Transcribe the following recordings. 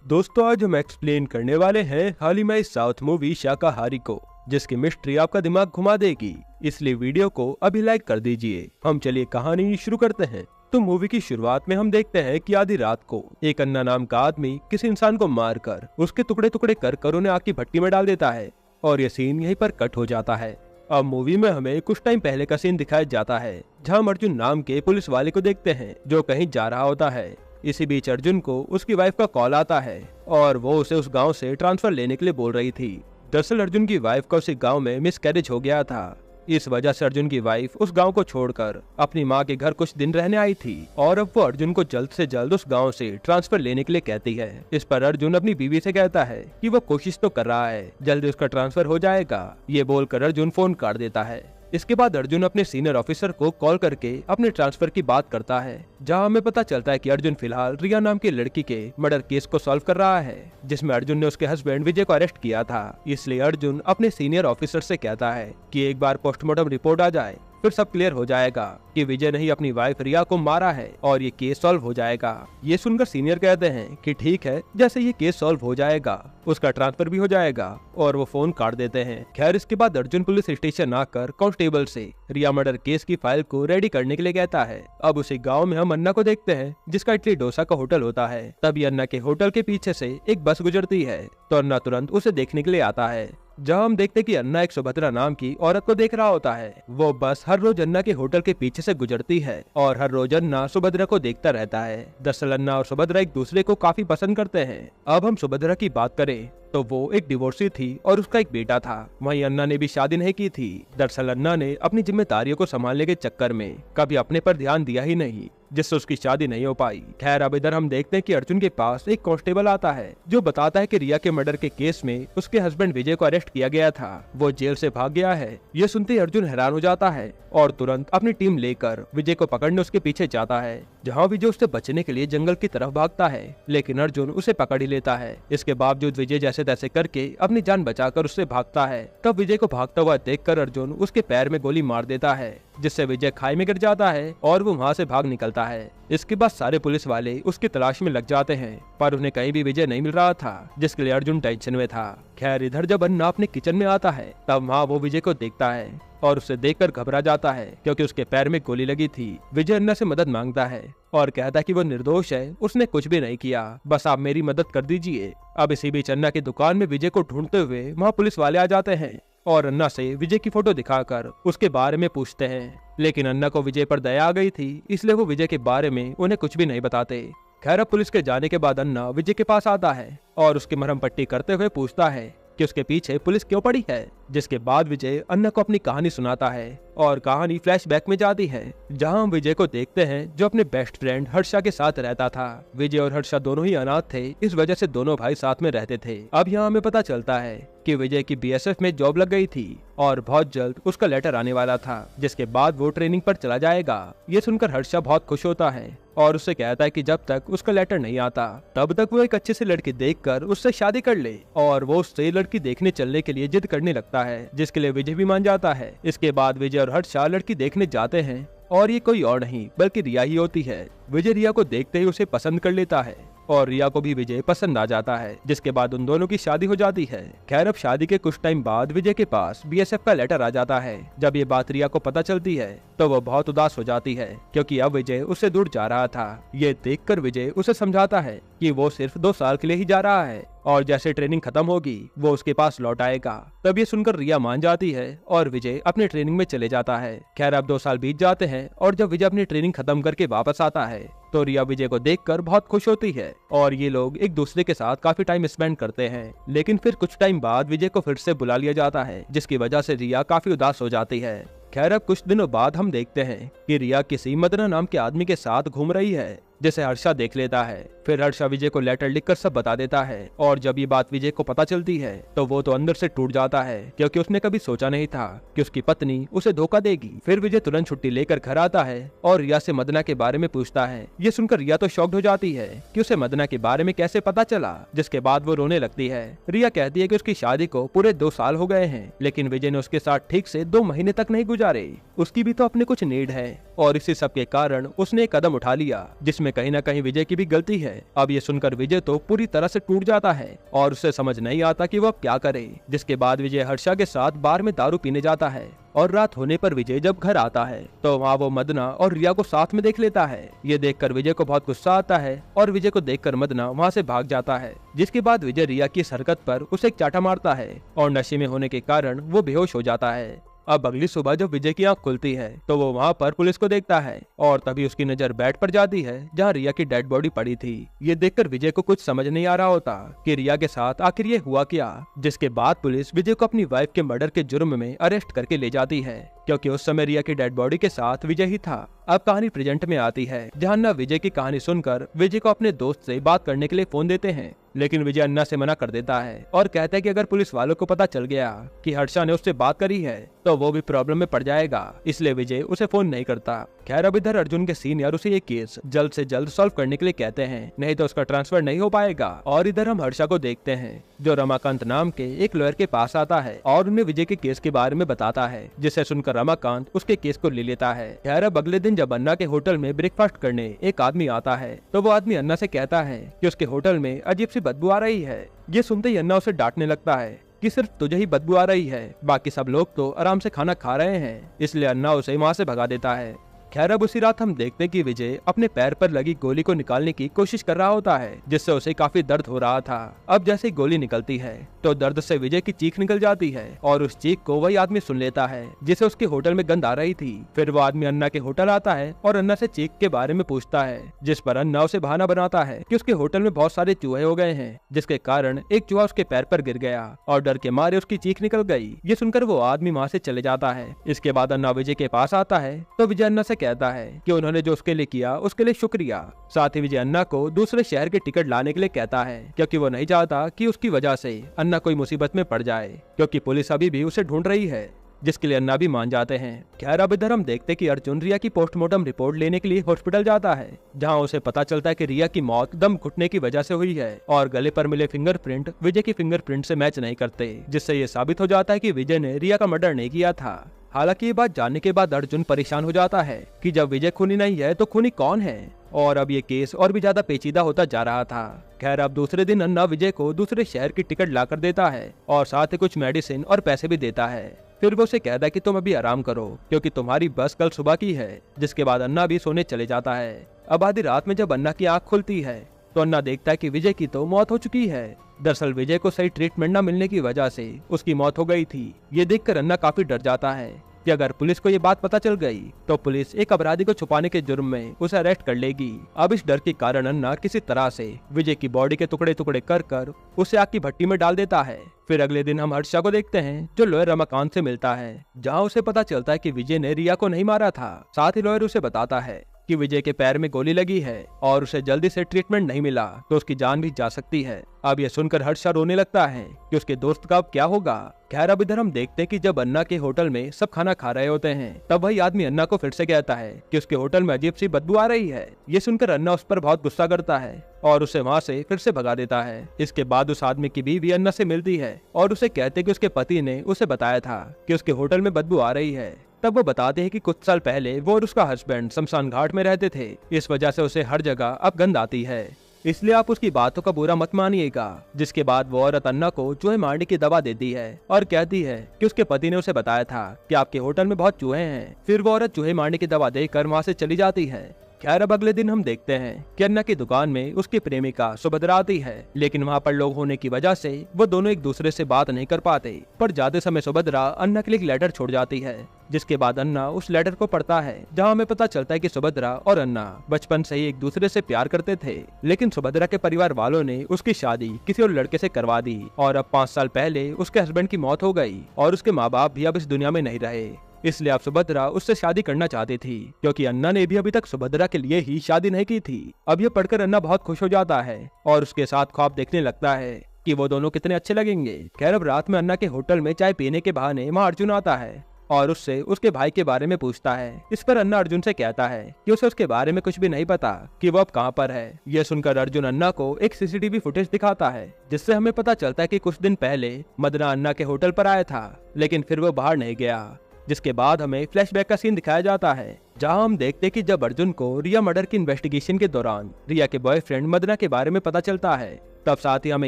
दोस्तों आज हम एक्सप्लेन करने वाले हैं हाल ही में साउथ मूवी शाकाहारी को, जिसकी मिस्ट्री आपका दिमाग घुमा देगी। इसलिए वीडियो को अभी लाइक कर दीजिए। हम चलिए कहानी शुरू करते हैं। तो मूवी की शुरुआत में हम देखते हैं कि आधी रात को एक अन्ना नाम का आदमी किसी इंसान को मारकर उसके टुकड़े टुकड़े कर उन्हें आग की भट्टी में डाल देता है और ये सीन यहीं पर कट हो जाता है। अब मूवी में हमें कुछ टाइम पहले का सीन दिखाया जाता है, जहां हम अर्जुन नाम के पुलिस वाले को देखते हैं जो कहीं जा रहा होता है। इसी बीच अर्जुन को उसकी वाइफ का कॉल आता है और वो उसे उस गांव से ट्रांसफर लेने के लिए बोल रही थी। दरअसल अर्जुन की वाइफ का उसी गांव में मिसकैरेज हो गया था। इस वजह से अर्जुन की वाइफ उस गांव को छोड़कर अपनी मां के घर कुछ दिन रहने आई थी और अब वो अर्जुन को जल्द से जल्द उस गांव से ट्रांसफर लेने के लिए कहती है। इस पर अर्जुन अपनी बीवी से कहता है कि वो कोशिश तो कर रहा है, जल्दी उसका ट्रांसफर हो जाएगा। ये बोलकर अर्जुन फोन काट देता है। इसके बाद अर्जुन अपने सीनियर ऑफिसर को कॉल करके अपने ट्रांसफर की बात करता है, जहां हमें पता चलता है कि अर्जुन फिलहाल रिया नाम की लड़की के मर्डर केस को सॉल्व कर रहा है, जिसमें अर्जुन ने उसके हस्बैंड विजय को अरेस्ट किया था। इसलिए अर्जुन अपने सीनियर ऑफिसर से कहता है कि एक बार पोस्टमार्टम रिपोर्ट आ जाए फिर सब क्लियर हो जाएगा कि विजय ने ही अपनी वाइफ रिया को मारा है और ये केस सॉल्व हो जाएगा। ये सुनकर सीनियर कहते हैं कि ठीक है, जैसे ये केस सॉल्व हो जाएगा उसका ट्रांसफर भी हो जाएगा, और वो फोन काट देते हैं। खैर इसके बाद अर्जुन पुलिस स्टेशन आकर कांस्टेबल से रिया मर्डर केस की फाइल को रेडी करने के लिए कहता है। अब उसी गाँव में हम अन्ना को देखते हैं जिसका इडली डोसा का होटल होता है। तभी अन्ना के होटल के पीछे से एक बस गुजरती है तो अन्ना तुरंत उसे देखने के लिए आता है, जहां हम देखते कि अन्ना एक सुभद्रा नाम की औरत को देख रहा होता है। वो बस हर रोज अन्ना के होटल के पीछे से गुजरती है और हर रोज अन्ना सुभद्रा को देखता रहता है। दरअसल अन्ना और सुभद्रा एक दूसरे को काफी पसंद करते हैं। अब हम सुभद्रा की बात करें तो वो एक डिवोर्सी थी और उसका एक बेटा था। वहीं अन्ना ने भी शादी नहीं की थी। दरअसल अन्ना ने अपनी जिम्मेदारियों को संभालने के चक्कर में कभी अपने पर ध्यान दिया ही नहीं, जिससे उसकी शादी नहीं हो पाई। खैर अब इधर हम देखते हैं कि अर्जुन के पास एक कांस्टेबल आता है जो बताता है कि रिया के मर्डर के केस में उसके हस्बैंड विजय को अरेस्ट किया गया था, वो जेल से भाग गया है। ये सुनते ही अर्जुन हैरान हो जाता है और तुरंत अपनी टीम लेकर विजय को पकड़ने उसके पीछे जाता है, जहाँ विजय उससे बचने के लिए जंगल की तरफ भागता है, लेकिन अर्जुन उसे पकड़ ही लेता है। इसके बावजूद विजय जैसे तैसे करके अपनी जान बचाकर उससे भागता है। तब विजय को भागता हुआ देखकर अर्जुन उसके पैर में गोली मार देता है, जिससे विजय खाई में गिर जाता है और वो वहाँ से भाग निकलता है। इसके बाद सारे पुलिस वाले उसकी तलाश में लग जाते हैं, पर उन्हें कहीं भी विजय नहीं मिल रहा था, जिसके लिए अर्जुन टेंशन में था। खैर इधर जब अन्ना अपने किचन में आता है तब वहाँ वो विजय को देखता है और उसे देखकर घबरा जाता है, क्योंकि उसके पैर में गोली लगी थी। विजय अन्ना से मदद मांगता है और कहता है कि वो निर्दोष है, उसने कुछ भी नहीं किया, बस आप मेरी मदद कर दीजिए। अब इसी बीच अन्ना की दुकान में विजय को ढूंढते हुए वहाँ पुलिस वाले आ जाते हैं और अन्ना से विजय की फोटो दिखाकर उसके बारे में पूछते हैं, लेकिन अन्ना को विजय पर दया आ गई थी, इसलिए वो विजय के बारे में उन्हें कुछ भी नहीं बताते। खैर अब पुलिस के जाने के बाद अन्ना विजय के पास आता है और उसकी मरहम पट्टी करते हुए पूछता है कि उसके पीछे पुलिस क्यों पड़ी है। जिसके बाद विजय अन्ना को अपनी कहानी सुनाता है और कहानी फ्लैशबैक में जाती है, जहां हम विजय को देखते हैं जो अपने बेस्ट फ्रेंड हर्षा के साथ रहता था। विजय और हर्षा दोनों ही अनाथ थे, इस वजह से दोनों भाई साथ में रहते थे। अब यहाँ हमें पता चलता है कि विजय की बीएसएफ में जॉब लग गई थी और बहुत जल्द उसका लेटर आने वाला था, जिसके बाद वो ट्रेनिंग पर चला जाएगा। ये सुनकर हर्षा बहुत खुश होता है और उससे कहता है कि जब तक उसका लेटर नहीं आता तब तक वो एक अच्छे से लड़की देखकर उससे शादी कर ले, और वो उससे लड़की देखने चलने के लिए जिद करने लगता है, जिसके लिए विजय भी मान जाता है। इसके बाद विजय और हर्षा लड़की देखने जाते हैं और ये कोई और नहीं बल्कि रिया ही होती है। विजय रिया को देखते ही उसे पसंद कर लेता है और रिया को भी विजय पसंद आ जाता है, जिसके बाद उन दोनों की शादी हो जाती है। खैर अब शादी के कुछ टाइम बाद विजय के पास बीएसएफ का लेटर आ जाता है। जब ये बात रिया को पता चलती है तो वो बहुत उदास हो जाती है, क्योंकि अब विजय उससे दूर जा रहा था। ये देखकर विजय उसे समझाता है कि वो सिर्फ 2 साल के लिए ही जा रहा है और जैसे ट्रेनिंग खत्म होगी वो उसके पास लौट आएगा। तब ये सुनकर रिया मान जाती है और विजय अपने ट्रेनिंग में चले जाता है। खैर अब 2 साल बीत जाते हैं और जब विजय अपनी ट्रेनिंग खत्म करके वापस आता है तो रिया विजय को देखकर बहुत खुश होती है और ये लोग एक दूसरे के साथ काफी टाइम स्पेंड करते हैं। लेकिन फिर कुछ टाइम बाद विजय को फिर से बुला लिया जाता है, जिसकी वजह से रिया काफी उदास हो जाती है। खैर अब कुछ दिनों बाद हम देखते हैं कि रिया किसी मदना नाम के आदमी के साथ घूम रही है, जिसे हर्षा देख लेता है। फिर हर्षा विजय को लेटर लिखकर सब बता देता है और जब ये बात विजय को पता चलती है तो वो तो अंदर से टूट जाता है, क्योंकि उसने कभी सोचा नहीं था कि उसकी पत्नी उसे धोखा देगी। फिर विजय तुरंत छुट्टी लेकर घर आता है और रिया से मदना के बारे में पूछता है। ये सुनकर रिया तो शॉक्ड हो जाती है कि उसे मदना के बारे में कैसे पता चला, जिसके बाद वो रोने लगती है। रिया कहती है कि उसकी शादी को पूरे 2 साल हो गए हैं, लेकिन विजय ने उसके साथ ठीक से 2 महीने तक नहीं गुजारे। उसकी भी तो अपने कुछ नीड है और इसी सब के कारण उसने एक कदम उठा लिया जिसमें इसमें कहीं ना कहीं विजय की भी गलती है। अब ये सुनकर विजय तो पूरी तरह से टूट जाता है और उसे समझ नहीं आता कि वो अब क्या करे। जिसके बाद विजय हर्षा के साथ बार में दारू पीने जाता है और रात होने पर विजय जब घर आता है तो वहाँ वो मदना और रिया को साथ में देख लेता है। ये देखकर विजय को बहुत गुस्सा आता है और विजय को देखकर मदना वहाँ से भाग जाता है। जिसके बाद विजय रिया की इस हरकत पर उसे एक चाटा मारता है और नशे में होने के कारण वो बेहोश हो जाता है। अब अगली सुबह जब विजय की आंख खुलती है तो वो वहाँ पर पुलिस को देखता है और तभी उसकी नजर बेड पर जाती है जहाँ रिया की डेड बॉडी पड़ी थी। ये देखकर विजय को कुछ समझ नहीं आ रहा होता कि रिया के साथ आखिर ये हुआ क्या। जिसके बाद पुलिस विजय को अपनी वाइफ के मर्डर के जुर्म में अरेस्ट करके ले जाती है क्योंकि उस समय रिया की डेड बॉडी के साथ विजय ही था। अब कहानी प्रेजेंट में आती है जहाँ अन्ना विजय की कहानी सुनकर विजय को अपने दोस्त से बात करने के लिए फोन देते हैं, लेकिन विजय अन्ना से मना कर देता है और कहता है कि अगर पुलिस वालों को पता चल गया कि हर्षा ने उससे बात करी है तो वो भी प्रॉब्लम में पड़ जाएगा, इसलिए विजय उसे फोन नहीं करता। खैर अब इधर अर्जुन के सीनियर उसे ये केस जल्द से जल्द सॉल्व करने के लिए कहते हैं, नहीं तो उसका ट्रांसफर नहीं हो पाएगा। और इधर हम हर्षा को देखते हैं जो रमाकांत नाम के एक लॉयर के पास आता है और उन्हें विजय के केस के बारे में बताता है, जिसे सुनकर रमाकांत उसके केस को ले लेता है। खैर अब अगले दिन जब अन्ना के होटल में ब्रेकफास्ट करने एक आदमी आता है तो वो आदमी अन्ना से कहता है कि उसके होटल में अजीब सी बदबू आ रही है। ये सुनते ही अन्ना उसे डांटने लगता है कि सिर्फ तुझे ही बदबू आ रही है, बाकी सब लोग तो आराम से खाना खा रहे हैं, इसलिए अन्ना उसे वहाँ से भगा देता है। खैर अब उसी रात हम देखते हैं कि विजय अपने पैर पर लगी गोली को निकालने की कोशिश कर रहा होता है, जिससे उसे काफी दर्द हो रहा था। अब जैसे ही गोली निकलती है तो दर्द से विजय की चीख निकल जाती है और उस चीख को वही आदमी सुन लेता है जिसे उसके होटल में गंध आ रही थी। फिर वो आदमी अन्ना के होटल आता है और अन्ना से चीख के बारे में पूछता है, जिस पर अन्ना उसे बहाना बनाता है कि उसके होटल में बहुत सारे चूहे हो गए हैं, जिसके कारण एक चूहा उसके पैर पर गिर गया और डर के मारे उसकी चीख निकल गई। ये सुनकर वो आदमी वहाँ से चले जाता है। इसके बाद अन्ना विजय के पास आता है तो विजय अन्ना से कहता है कि उन्होंने जो उसके लिए किया उसके लिए शुक्रिया। साथ ही विजय अन्ना को दूसरे शहर के टिकट लाने के लिए कहता है क्योंकि वो नहीं चाहता कि उसकी वजह से अन्ना कोई मुसीबत में पड़ जाए, क्योंकि पुलिस अभी भी उसे ढूंढ रही है, जिसके लिए अन्ना भी मान जाते हैं। खैर अब इधर हम देखते कि अर्जुन रिया की पोस्टमार्टम रिपोर्ट लेने के लिए हॉस्पिटल जाता है, जहां उसे पता चलता है कि रिया की मौत दम घुटने की वजह से हुई है और गले पर मिले फिंगरप्रिंट विजय की फिंगरप्रिंट से मैच नहीं करते, जिससे ये साबित हो जाता है कि विजय ने रिया का मर्डर नहीं किया था। हालांकि ये बात जानने के बाद अर्जुन परेशान हो जाता है कि जब विजय खूनी नहीं है तो खूनी कौन है, और अब ये केस और भी ज्यादा पेचीदा होता जा रहा था। खैर अब दूसरे दिन अन्ना विजय को दूसरे शहर की टिकट ला कर देता है और साथ ही कुछ मेडिसिन और पैसे भी देता है। फिर वो उसे कहता है कि तुम अभी आराम करो क्योंकि तुम्हारी बस कल सुबह की है। जिसके बाद अन्ना भी सोने चले जाता है। अब आधी रात में जब अन्ना की आंख खुलती है तो अन्ना देखता है कि विजय की तो मौत हो चुकी है। दरअसल विजय को सही ट्रीटमेंट न मिलने की वजह से उसकी मौत हो गई थी। ये देखकर अन्ना काफी डर जाता है कि अगर पुलिस को ये बात पता चल गई तो पुलिस एक अपराधी को छुपाने के जुर्म में उसे अरेस्ट कर लेगी। अब इस डर के कारण अन्ना किसी तरह से विजय की बॉडी के टुकड़े टुकड़े कर उसे आग की भट्टी में डाल देता है। फिर अगले दिन हम हर्षा को देखते हैं जो लॉयर रमाकांत से मिलता है, जहाँ उसे पता चलता है कि विजय ने रिया को नहीं मारा था। साथ ही लॉयर उसे बताता है कि विजय के पैर में गोली लगी है और उसे जल्दी से ट्रीटमेंट नहीं मिला तो उसकी जान भी जा सकती है। अब ये सुनकर हर्षा रोने लगता है कि उसके दोस्त का अब क्या होगा। खैर अब इधर हम देखते हैं कि जब अन्ना के होटल में सब खाना खा रहे होते हैं तब वही आदमी अन्ना को फिर से कहता है कि उसके होटल में अजीब सी बदबू आ रही है। ये सुनकर अन्ना उस पर बहुत गुस्सा करता है और उसे वहाँ से फिर से भगा देता है। इसके बाद उस आदमी की बीवी अन्ना से मिलती है और उसे कहते कि उसके पति ने उसे बताया था कि उसके होटल में बदबू आ रही है। तब वो बताते हैं कि कुछ साल पहले वो और उसका हस्बैंड शमशान घाट में रहते थे, इस वजह से उसे हर जगह अब गंध आती है, इसलिए आप उसकी बातों का बुरा मत मानिएगा। जिसके बाद वो औरत अन्ना को चूहे मारने की दवा देती है और कहती है कि उसके पति ने उसे बताया था कि आपके होटल में बहुत चूहे हैं। फिर वो औरत चूहे मारने की दवा देकर वहाँ से चली जाती है। खैर अब अगले दिन हम देखते हैं कि अन्ना की दुकान में उसकी प्रेमिका सुभद्रा आती है, लेकिन वहाँ पर लोग होने की वजह से वो दोनों एक दूसरे से बात नहीं कर पाते। पर जाते समय सुभद्रा अन्ना के लिए एक लेटर छोड़ जाती है, जिसके बाद अन्ना उस लेटर को पढ़ता है, जहाँ हमें पता चलता है कि सुभद्रा और अन्ना बचपन से ही एक दूसरे से प्यार करते थे, लेकिन सुभद्रा के परिवार वालों ने उसकी शादी किसी और लड़के से करवा दी और अब 5 साल पहले उसके हस्बैंड की मौत हो गई और उसके माँ बाप भी अब इस दुनिया में नहीं रहे। इसलिए अब सुभद्रा उससे शादी करना चाहती थी, क्योंकि अन्ना ने भी अभी तक सुभद्रा के लिए ही शादी नहीं की थी। अब ये पढ़कर अन्ना बहुत खुश हो जाता है और उसके साथ ख्वाब देखने लगता है कि वो दोनों कितने अच्छे लगेंगे। खैर अब रात में अन्ना के होटल में चाय पीने के बहाने वहाँ अर्जुन आता है और उससे उसके भाई के बारे में पूछता है। इस पर अन्ना अर्जुन से कहता है कि उसे उसके बारे में कुछ भी नहीं पता कि वो अब कहाँ पर है। ये सुनकर अर्जुन अन्ना को एक सीसीटीवी फुटेज दिखाता है, जिससे हमें पता चलता है कि कुछ दिन पहले मदना अन्ना के होटल पर आया था, लेकिन फिर वो बाहर नहीं गया। जिसके बाद हमें फ्लैशबैक का सीन दिखाया जाता है जहां हम देखते कि जब अर्जुन को रिया मर्डर की इन्वेस्टिगेशन के दौरान रिया के बॉयफ्रेंड मदना के बारे में पता चलता है, तब साथ ही हमें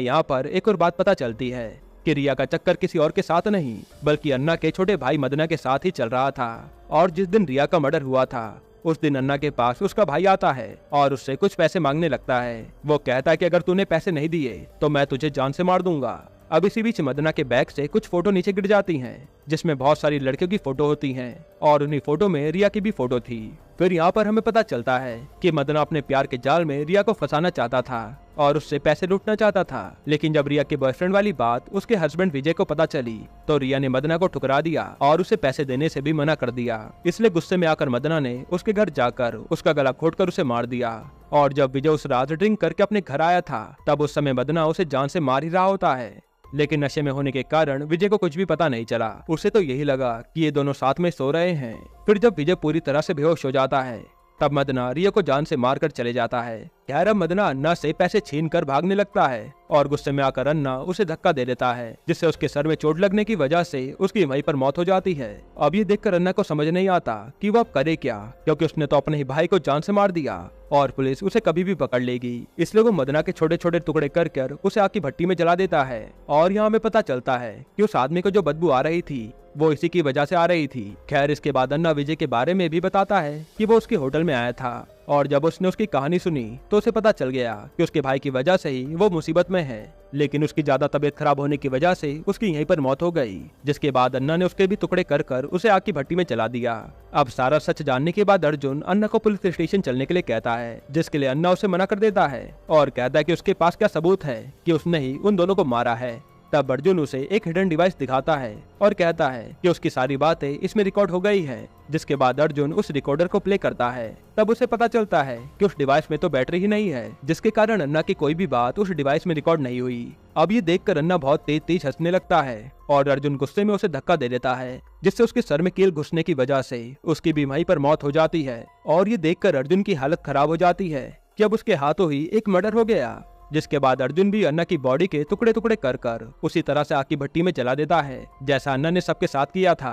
यहाँ पर एक और बात पता चलती है कि रिया का चक्कर किसी और के साथ नहीं बल्कि अन्ना के छोटे भाई मदना के साथ ही चल रहा था। और जिस दिन रिया का मर्डर हुआ था उस दिन अन्ना के पास उसका भाई आता है और उससे कुछ पैसे मांगने लगता है। वो कहता है कि अगर तूने पैसे नहीं दिए तो मैं तुझे जान से मार दूंगा। अब इसी बीच मदना के बैग से कुछ फोटो नीचे गिर जाती हैं, जिसमें बहुत सारी लड़कियों की फोटो होती हैं और उन्हीं फोटो में रिया की भी फोटो थी। फिर यहाँ पर हमें पता चलता है कि मदना अपने प्यार के जाल में रिया को फंसाना चाहता था और उससे पैसे लूटना चाहता था। लेकिन जब रिया के बॉयफ्रेंड वाली बात उसके हस्बैंड विजय को पता चली तो रिया ने मदना को ठुकरा दिया और उसे पैसे देने से भी मना कर दिया। इसलिए गुस्से में आकर मदना ने उसके घर जाकर उसका गला घोंटकर उसे मार दिया। और जब विजय उस रात ड्रिंक करके अपने घर आया था तब उस समय मदना उसे जान से मार ही रहा होता है, लेकिन नशे में होने के कारण विजय को कुछ भी पता नहीं चला। उसे तो यही लगा कि ये दोनों साथ में सो रहे हैं। फिर जब विजय पूरी तरह से बेहोश हो जाता है तब मदना रिया को जान से मारकर चले जाता है। खैर अब मदना अन्ना से पैसे छीन कर भागने लगता है और गुस्से में आकर अन्ना उसे धक्का दे देता है, जिससे उसके सर में चोट लगने की वजह से उसकी वहीं पर मौत हो जाती है। अब ये देखकर अन्ना को समझ नहीं आता कि वो अब करे क्या, क्योंकि उसने तो अपने ही भाई को जान से मार दिया और पुलिस उसे कभी भी पकड़ लेगी। इसलिए वो मदना के छोटे छोटे टुकड़े कर कर उसे आग की भट्टी में जला देता है। और यहाँ हमें पता चलता है कि उस आदमी को जो बदबू आ रही थी वो इसी की वजह से आ रही थी। खैर इसके बाद अन्ना विजय के बारे में भी बताता है कि वो उसके होटल में आया था और जब उसने उसकी कहानी सुनी तो उसे पता चल गया कि उसके भाई की वजह से ही वो मुसीबत में है। लेकिन उसकी ज्यादा तबीयत खराब होने की वजह से उसकी यहीं पर मौत हो गई, जिसके बाद अन्ना ने उसके भी टुकड़े कर कर उसे आग की भट्टी में जला दिया। अब सारा सच जानने के बाद अर्जुन अन्ना को पुलिस स्टेशन चलने के लिए कहता है, जिसके लिए अन्ना उसे मना कर देता है और कहता है कि उसके पास क्या सबूत है कि उसने ही उन दोनों को मारा है। तब अर्जुन उसे एक हिडन डिवाइस दिखाता है और कहता है कि उसकी सारी बातें इसमें रिकॉर्ड हो गई है। जिसके बाद अर्जुन उस रिकॉर्डर को प्ले करता है। तब उसे पता चलता है कि उस डिवाइस में तो बैटरी ही नहीं है, जिसके कारण अन्ना की कोई भी बात उस डिवाइस में रिकॉर्ड नहीं हुई। अब ये देखकर अन्ना बहुत तेज तेज हंसने लगता है और अर्जुन गुस्से में उसे धक्का दे देता है, जिससे उसके सर में कील घुसने की वजह से उसकी भी वहीं पर मौत हो जाती है। और ये देखकर अर्जुन की हालत खराब हो जाती है कि अब उसके हाथों ही एक मर्डर हो गया। जिसके बाद अर्जुन भी अन्ना की बॉडी के टुकड़े टुकड़े कर कर उसी तरह से आग की भट्टी में जला देता है जैसा अन्ना ने सबके साथ किया था।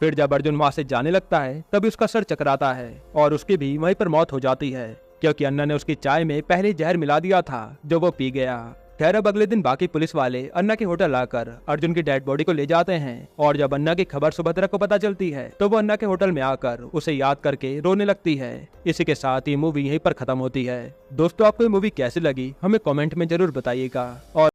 फिर जब अर्जुन वहां से जाने लगता है तभी उसका सर चकराता है और उसकी भी वहीं पर मौत हो जाती है, क्योंकि अन्ना ने उसकी चाय में पहले जहर मिला दिया था जो वो पी गया। खैर अब अगले दिन बाकी पुलिस वाले अन्ना के होटल आकर अर्जुन की डेड बॉडी को ले जाते हैं और जब अन्ना की खबर सुभद्रा को पता चलती है तो वो अन्ना के होटल में आकर उसे याद करके रोने लगती है। इसी के साथ ये मूवी यहीं पर खत्म होती है। दोस्तों आपको ये मूवी कैसी लगी हमें कमेंट में जरूर बताइएगा और